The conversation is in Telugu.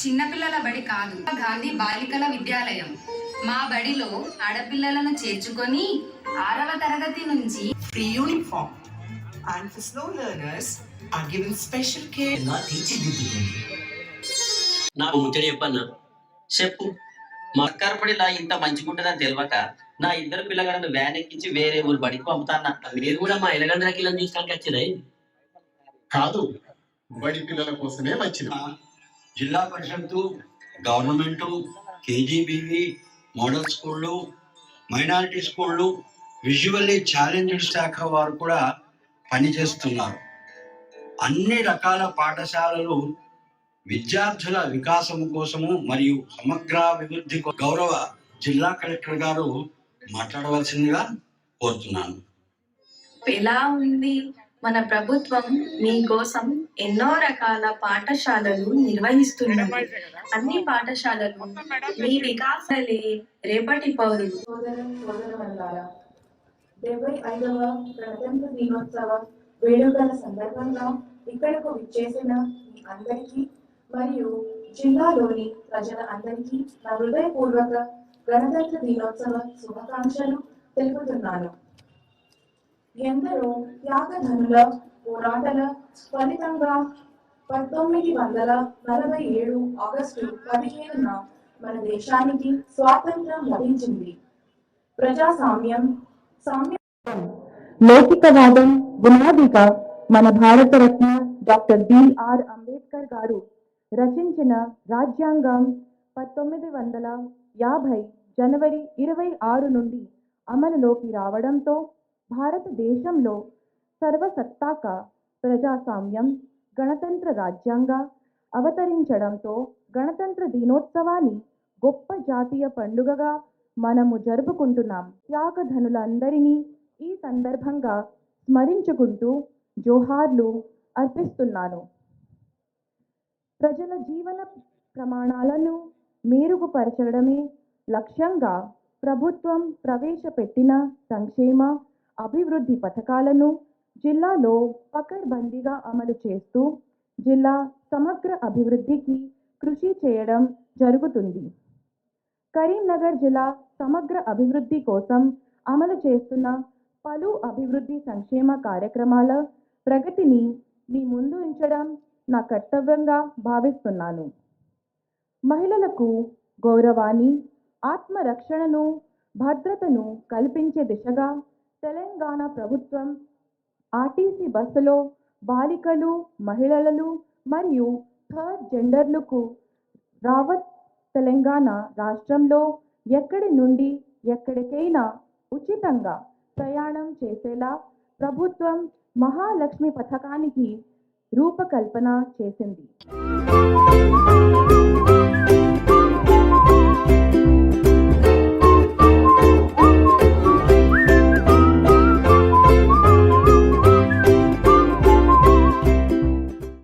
చిన్నపిల్లల బడి కాదు, గాంధీ బాలికల విద్యాలయం. మా బడిలో ఆడపిల్లలను చేర్చుకొని 6వ తరగతి నుంచి free uniform and for slow learners are given special care. నాకు ముచ్చట చెప్పన్నా చెప్పు. మా అక్కరపడిలా ఇంత మంచిగుంటుందని తెలియక నా ఇద్దరు పిల్లగాలను వ్యాన్ ఎక్కించి వేరే ఊరు బడికి పంపుతాన్నా. మీరు కూడా మా ఎలగండ్ర కిల్లని చూసుకోడానికి వచ్చినాయి కాదు, బడి పిల్లల కోసమే వచ్చిన. జిల్లా పరిషత్, గవర్నమెంట్, కేజీబీవి, మోడల్ స్కూళ్ళు, మైనారిటీ స్కూళ్ళు, విజువల్లీ ఛాలెంజ్డ్ శాఖ వారు కూడా పనిచేస్తున్నారు. అన్ని రకాల పాఠశాలలు విద్యార్థుల వికాసం కోసము మరియు సమగ్రాభివృద్ధి గౌరవ జిల్లా కలెక్టర్ గారు మాట్లాడవలసిందిగా కోరుతున్నాను. ఎలా ఉంది? మన ప్రభుత్వం మీకోసం ఎన్నో రకాల పాఠశాలలు నిర్వహిస్తున్నది. అన్ని పాఠశాలలు మీ వికాసాలే రేపటి పౌరులు. 75వ గణతంత్ర దినోత్సవ వేడుకల సందర్భంగా ఇక్కడకు విచ్చేసిన మీ అందరికీ మరియు జిల్లాలోని ప్రజల అందరికీ నా హృదయపూర్వక గణతంత్ర దినోత్సవ శుభాకాంక్షలు తెలుపుతున్నాను. ఎందరో త్యాగధనుల పోరాటాల ఫలితంగా 1947 ఆగస్టు 15న మన దేశానికి స్వాతంత్రం లభించింది. ప్రజాస్వామ్యం, లౌకికవాదం బునాదిగా మన భారతరత్న డాక్టర్ బిఆర్ అంబేద్కర్ గారు రచించిన రాజ్యాంగం 1950 జనవరి 26 నుండి అమలులోకి రావడంతో భారతదేశంలో సర్వసత్తాక ప్రజాస్వామ్యం గణతంత్ర రాజ్యాంగ అవతరించడంతో గణతంత్ర దినోత్సవాన్ని గొప్ప జాతీయ పండుగగా మనము జరుపుకుంటున్నాం. త్యాగధనులందరినీ ఈ సందర్భంగా స్మరించుకుంటూ జోహార్లు అర్పిస్తున్నాను. ప్రజల జీవన ప్రమాణాలను మెరుగుపరచడమే లక్ష్యంగా ప్రభుత్వం ప్రవేశపెట్టిన సంక్షేమ అభివృద్ధి పథకాలను జిల్లాలో పకడ్బందీగా అమలు చేస్తూ జిల్లా సమగ్ర అభివృద్ధికి కృషి చేయడం జరుగుతుంది. కరీంనగర్ జిల్లా సమగ్ర అభివృద్ధి కోసం అమలు చేస్తున్న పలు అభివృద్ధి సంక్షేమ కార్యక్రమాల ప్రగతిని మీ ముందు ఉంచడం నా కర్తవ్యంగా భావిస్తున్నాను. మహిళలకు గౌరవాన్ని, ఆత్మరక్షణను, భద్రతను కల్పించే దిశగా తెలంగాణ ప్రభుత్వం ఆర్టీసీ బస్సులో బాలికలు, మహిళలు మరియు థర్డ్ జెండర్లకు రావత్ తెలంగాణ రాష్ట్రంలో ఎక్కడి నుండి ఎక్కడికైనా ఉచితంగా ప్రయాణం చేసేలా ప్రభుత్వం మహాలక్ష్మి పథకానికి రూపకల్పన చేసింది.